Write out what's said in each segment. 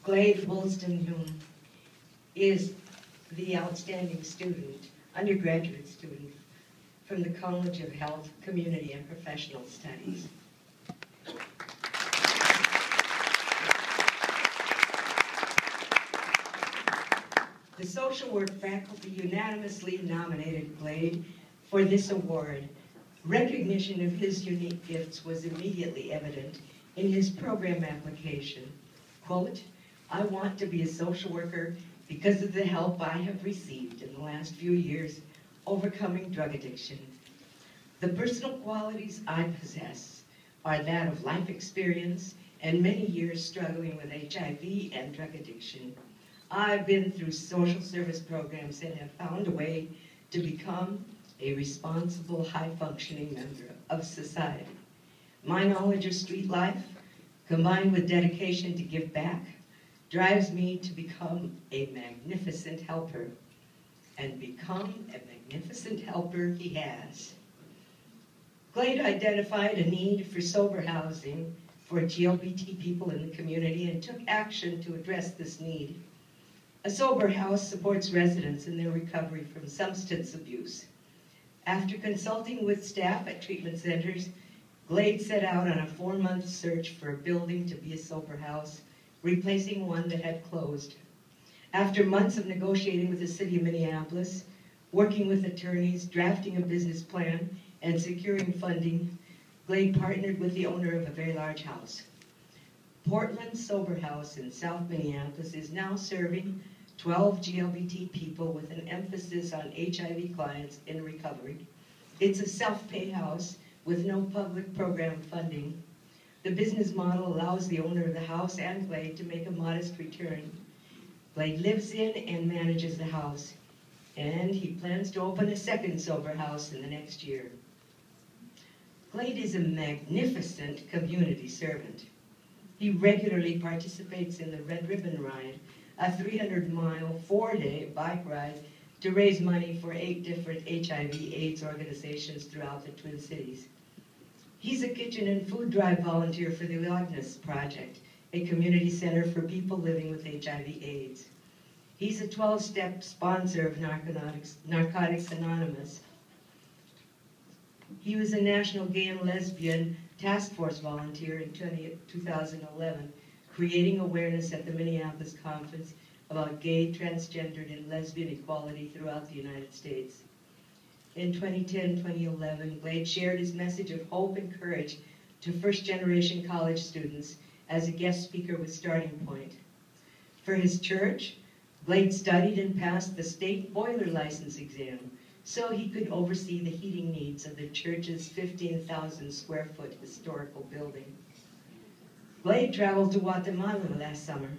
Glade Woolston is the outstanding student, undergraduate student, from the College of Health, Community, and Professional Studies. The social work faculty unanimously nominated Glade for this award. Recognition of his unique gifts was immediately evident in his program application. Quote, "I want to be a social worker because of the help I have received in the last few years overcoming drug addiction. The personal qualities I possess are that of life experience and many years struggling with HIV and drug addiction. I've been through social service programs and have found a way to become a responsible, high-functioning member of society. My knowledge of street life, combined with dedication to give back, drives me to become a magnificent helper," and become a magnificent helper he has. Glade identified a need for sober housing for GLBT people in the community and took action to address this need. A sober house supports residents in their recovery from substance abuse. After consulting with staff at treatment centers, Glade set out on a 4-month search for a building to be a sober house, replacing one that had closed. After months of negotiating with the city of Minneapolis, working with attorneys, drafting a business plan, and securing funding, Glade partnered with the owner of a very large house. Portland Sober House in South Minneapolis is now serving 12 GLBT people with an emphasis on HIV clients in recovery. It's a self-pay house with no public program funding. The business model allows the owner of the house and Glade to make a modest return. Glade lives in and manages the house, and he plans to open a second sober house in the next year. Glade is a magnificent community servant. He regularly participates in the Red Ribbon Ride, a 300-mile, 4-day bike ride to raise money for 8 different HIV/AIDS organizations throughout the Twin Cities. He's a kitchen and food drive volunteer for the Agnes Project, a community center for people living with HIV/AIDS. He's a 12-step sponsor of Narcotics Anonymous. He was a National Gay and Lesbian Task Force volunteer in 2011, creating awareness at the Minneapolis Conference about gay, transgendered, and lesbian equality throughout the United States. In 2010-2011, Glade shared his message of hope and courage to first-generation college students as a guest speaker with Starting Point. For his church, Glade studied and passed the state boiler license exam so he could oversee the heating needs of the church's 15,000 square foot historical building. Glade traveled to Guatemala last summer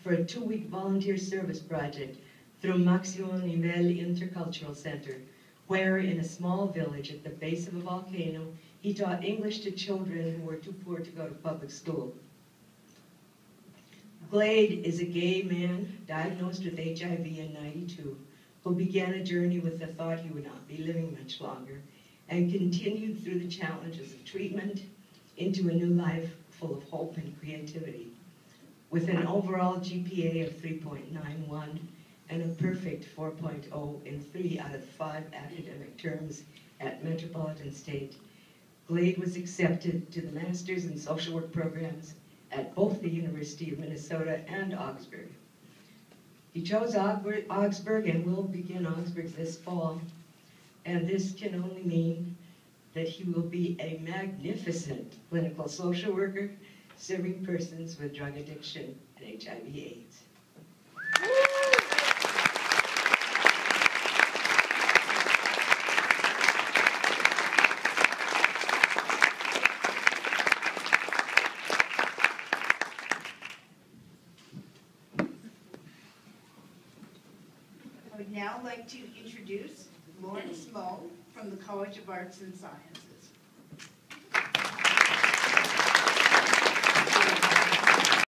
for a 2-week volunteer service project through Maximo Nivel Intercultural Center, where in a small village at the base of a volcano, he taught English to children who were too poor to go to public school. Glade is a gay man diagnosed with HIV in '92, who began a journey with the thought he would not be living much longer, and continued through the challenges of treatment into a new life full of hope and creativity. With an overall GPA of 3.91 and a perfect 4.0 in 3 out of 5 academic terms at Metropolitan State, Glade was accepted to the Masters in Social Work programs at both the University of Minnesota and Augsburg. He chose Augsburg and will begin Augsburg this fall, and this can only mean that he will be a magnificent clinical social worker serving persons with drug addiction and HIV/AIDS. I would now like to introduce Lawrence Moe from the College of Arts and Sciences.